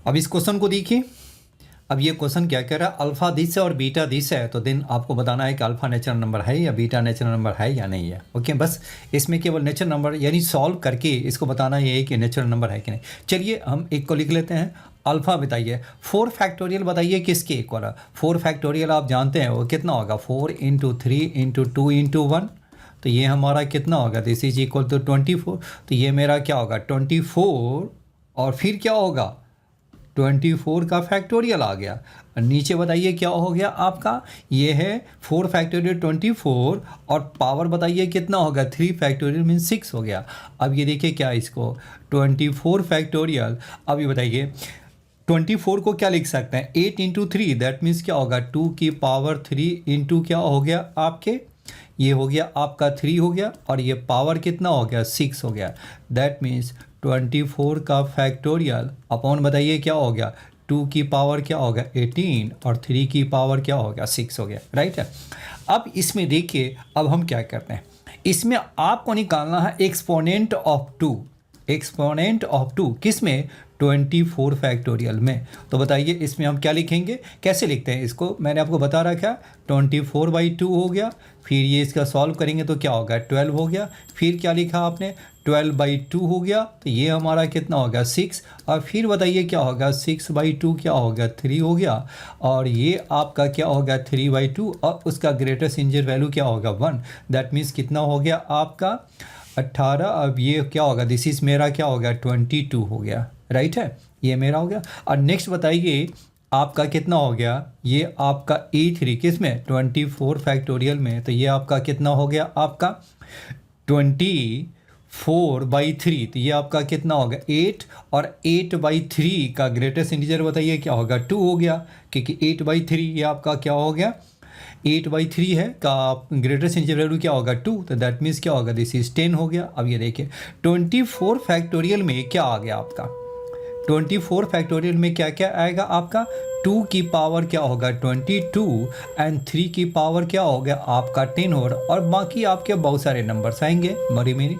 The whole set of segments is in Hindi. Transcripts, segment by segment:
अब इस क्वेश्चन को देखिए। अब ये क्वेश्चन क्या कह रहा है, अल्फा दिस है और बीटा दिस है, तो देन आपको बताना है कि अल्फा नेचुरल नंबर है या बीटा नेचुरल नंबर है या नहीं है। ओके, बस इसमें केवल नेचुरल नंबर यानी सॉल्व करके इसको बताना ये है कि नेचुरल नंबर है कि नहीं। चलिए हम एक को लिख लेते हैं। अल्फा बताइए, 4 फैक्टोरियल बताइए किसके इक्वल है। 4 फैक्टोरियल आप जानते हैं वो कितना होगा, 4 इंटू 3 इंटू 2 इंटू 1, तो ये हमारा कितना होगा, दिस इज इक्वल टू 24। तो ये मेरा क्या होगा 24, और फिर क्या होगा 24 का फैक्टोरियल आ गया। नीचे बताइए क्या हो गया आपका, ये है 4 फैक्टोरियल 24, और पावर बताइए कितना होगा 3 फैक्टोरियल मीन 6 हो गया। अब ये देखिए क्या इसको 24 फैक्टोरियल, अब ये बताइए 24 को क्या लिख सकते हैं 8 इंटू 3, दैट मीन्स क्या होगा 2 की पावर 3 इंटू क्या हो गया आपके, ये हो गया आपका 3 हो गया, और ये पावर कितना हो गया 6 हो गया। दैट मीन्स 24 का फैक्टोरियल अपॉन बताइए क्या हो गया 2 की पावर क्या हो गया 18, और 3 की पावर क्या हो गया 6 हो गया, राइट है। अब इसमें देखिए अब हम क्या करते हैं, इसमें आपको निकालना है एक्सपोनेंट ऑफ 2, एक्सपोनेंट ऑफ 2 किस में 24 फैक्टोरियल में। तो बताइए इसमें हम क्या लिखेंगे, कैसे लिखते हैं इसको, मैंने आपको बता रखा 24/2 हो गया, फिर ये इसका सॉल्व करेंगे तो क्या होगा 12 हो गया, फिर क्या लिखा आपने 12/2 हो गया, तो ये हमारा कितना होगा 6, और फिर बताइए क्या होगा 6/2 क्या होगा 3 हो गया, और ये आपका क्या होगा 3/2, और उसका ग्रेटेस्ट इंटीजर वैल्यू क्या होगा 1, दैट मीन्स कितना हो गया आपका 18। अब ये क्या होगा, दिस इज मेरा क्या हो गया 22 हो गया, राइट है, ये मेरा हो गया। और नेक्स्ट बताइए आपका कितना हो गया, ये आपका E3 किस में 24 फैक्टोरियल में, तो ये आपका कितना हो गया आपका 24/3, तो ये आपका कितना होगा 8, और 8/3 का ग्रेटेस्ट इंटीजर बताइए क्या होगा 2 हो गया, क्योंकि 8/3 ये आपका क्या हो गया 8/3 है का ग्रेटेस्ट इंटीजर वैल्यू क्या होगा 2, तो दैट मीन्स क्या होगा दिस इज 10 हो गया। अब ये देखिए 24 फैक्टोरियल में क्या आ गया आपका, 24 फैक्टोरियल में क्या क्या आएगा आपका 2 की पावर क्या होगा 22, एंड 3 की पावर क्या हो गया आपका 10 और बाकी आपके बहुत सारे नंबर्स आएंगे मरी मेरी।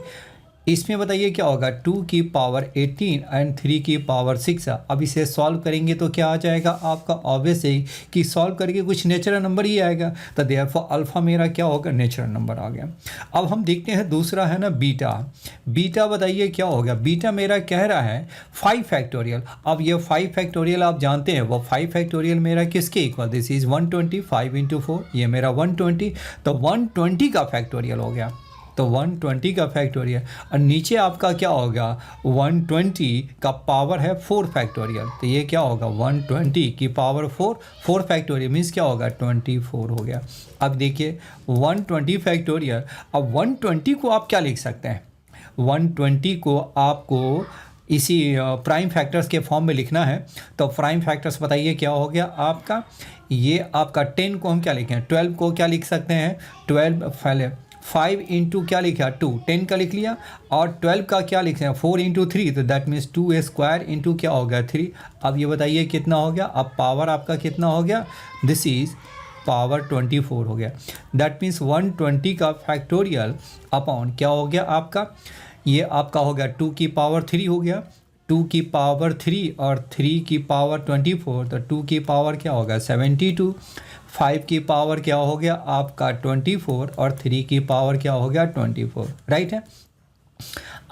इसमें बताइए क्या होगा 2 की पावर 18 एंड 3 की पावर 6। अब इसे सॉल्व करेंगे तो क्या आ जाएगा आपका, ऑब्वियस है कि सॉल्व करके कुछ नेचुरल नंबर ही आएगा, तो देयरफॉर अल्फा मेरा क्या होगा नेचुरल नंबर आ गया। अब हम देखते हैं दूसरा है ना बीटा, बीटा बताइए क्या हो गया, बीटा मेरा कह रहा है 5 फैक्टोरियल। अब ये 5 फैक्टोरियल आप जानते हैं वो 5 फैक्टोरियल मेरा किसके इक्वल, दिस इज 120, 5 इंटू 4 ये मेरा 120, तो 120 का फैक्टोरियल हो गया, तो 120 का फैक्टोरियल, और नीचे आपका क्या होगा 120 का पावर है 4 फैक्टोरियल, तो ये क्या होगा 120 की पावर 4 फैक्टोरियल मीन्स क्या होगा 24 हो गया। अब देखिए 120 फैक्टोरियल, अब 120 को आप क्या लिख सकते हैं, 120 को आपको इसी प्राइम फैक्टर्स के फॉर्म में लिखना है, तो प्राइम फैक्टर्स बताइए क्या हो गया आपका, ये आपका 10 को हम क्या लिखें 12 को क्या लिख सकते हैं 12 पहले 5 इंटू क्या लिखा 2, 10 का लिख लिया, और 12 का क्या लिख रहे हैं 4 इंटू 3, तो दैट मीन्स 2 स्क्वायर इंटू क्या हो गया 3। अब ये बताइए कितना हो गया, अब पावर आपका कितना हो गया, दिस इज पावर 24 हो गया, दैट मीन्स 120 का फैक्टोरियल अपॉन क्या हो गया आपका, ये आपका हो गया 2 की पावर 3 हो गया, 2 की पावर 3 और 3 की पावर 24, तो 2 की पावर क्या होगा 72, 5 की पावर क्या हो गया आपका 24, और 3 की पावर क्या हो गया 24, राइट है।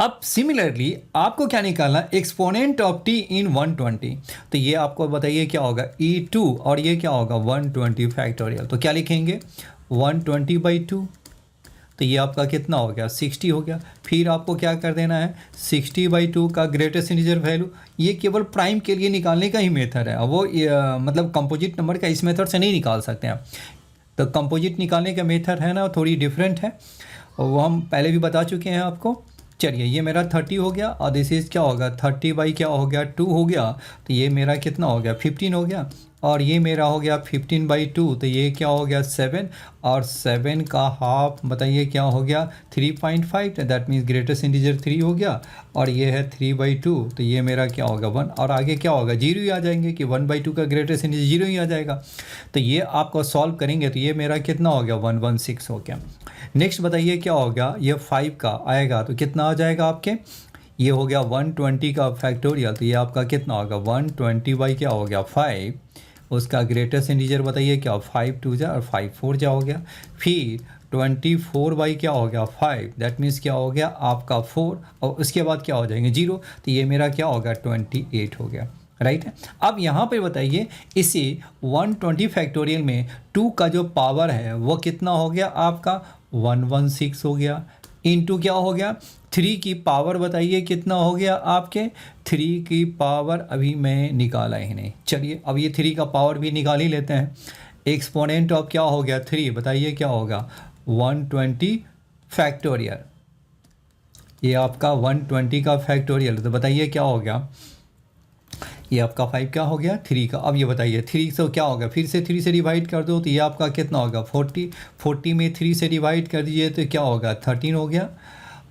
अब सिमिलरली आपको क्या निकालना, एक्सपोनेंट ऑफ टी इन 120, तो ये आपको बताइए क्या होगा E2, और ये क्या होगा 120 फैक्टोरियल, तो क्या लिखेंगे 120/2, तो ये आपका कितना हो गया 60 हो गया। फिर आपको क्या कर देना है 60/2 का ग्रेटेस्ट इंटीजर वैल्यू, ये केवल प्राइम के लिए निकालने का ही मेथड है, वो मतलब कंपोजिट नंबर का इस मेथड से नहीं निकाल सकते हैं। तो कंपोजिट निकालने का मेथड है ना थोड़ी डिफरेंट है, और वो हम पहले भी बता चुके हैं आपको। चलिए ये मेरा 30 हो गया, और दिस इज क्या होगा 30 बाई क्या हो गया 2 हो गया, तो ये मेरा कितना हो गया 15 हो गया, और ये मेरा हो गया 15/2, तो ये क्या हो गया 7, और 7 का हाफ बताइए क्या हो गया 3.5, दैट मीन्स ग्रेटेस्ट इंटीजर 3 हो गया, और ये है 3/2, तो ये मेरा क्या होगा 1, और आगे क्या होगा 0 ही आ जाएंगे कि 1/2 का ग्रेटेस्ट इंटीजर 0 ही आ जाएगा। तो ये आपको सॉल्व करेंगे तो ये मेरा कितना हो गया 116 हो गया। नेक्स्ट बताइए क्या होगा, ये 5 का आएगा तो कितना आ जाएगा आपके, ये हो गया 120 का फैक्टोरियल, तो ये आपका कितना होगा 120 बाई क्या हो गया 5, उसका ग्रेटेस्ट इंटीजर बताइए क्या, 5 2 जा और 5 4 जा हो गया। फिर 24 बाई क्या हो गया 5, दैट मीन्स क्या हो गया आपका 4, और उसके बाद क्या हो जाएंगे 0, तो ये मेरा क्या होगा 28 हो गया, राइट है। अब यहाँ पे बताइए इसे 120 फैक्टोरियल में 2 का जो पावर है वो कितना हो गया आपका 116 हो गया, इनटू क्या हो गया 3 की पावर बताइए कितना हो गया आपके 3 की पावर अभी मैं निकाला ही नहीं, चलिए अब ये 3 का पावर भी निकाल ही लेते हैं। एक्सपोनेंट ऑफ क्या हो गया 3, बताइए क्या होगा 120 फैक्टोरियल, ये आपका 120 का फैक्टोरियल, तो बताइए क्या हो गया, ये आपका 5 क्या हो गया 3 का। अब ये बताइए 3 से क्या होगा, फिर से 3 से डिवाइड कर दो तो ये आपका कितना होगा 40 में 3 से डिवाइड कर दीजिए तो क्या होगा 13 हो गया,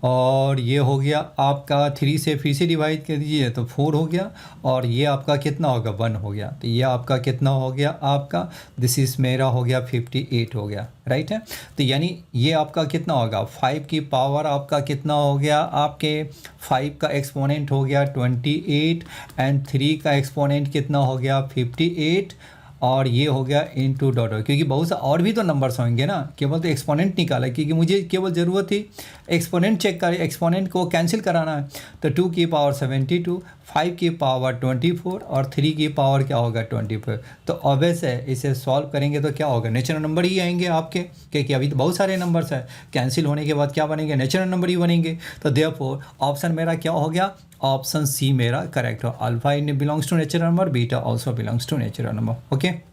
और ये हो गया आपका 3 से फिर से डिवाइड कर दीजिए तो 4 हो गया, और ये आपका कितना होगा 1 हो गया, तो ये आपका कितना हो गया आपका, दिस इज़ मेरा हो गया 58 हो गया, राइट है। तो यानी ये आपका कितना होगा 5 की पावर आपका कितना हो गया आपके 5 का एक्सपोनेंट हो गया 28 एंड 3 का एक्सपोनेंट कितना हो गया 58, और ये हो गया इनटू डॉट, क्योंकि बहुत सा और भी तो नंबर्स होंगे ना, केवल तो एक्सपोनेंट निकाला क्योंकि मुझे केवल ज़रूरत थी एक्सपोनेंट चेक कर, एक्सपोनेंट को कैंसिल कराना है। तो 2 की पावर 72, 5 की पावर 24 और 3 की पावर क्या होगा 24। तो ऑब्वियस है इसे सॉल्व करेंगे तो क्या होगा नेचुरल नंबर ही आएंगे आपके, क्योंकि अभी तो बहुत सारे नंबर्स हैं, कैंसिल होने के बाद क्या बनेंगे नेचुरल नंबर ही बनेंगे। तो देयरफॉर ऑप्शन मेरा क्या हो गया, ऑप्शन सी मेरा करेक्ट हो, alpha belongs to natural number, beta also belongs to natural number. Okay.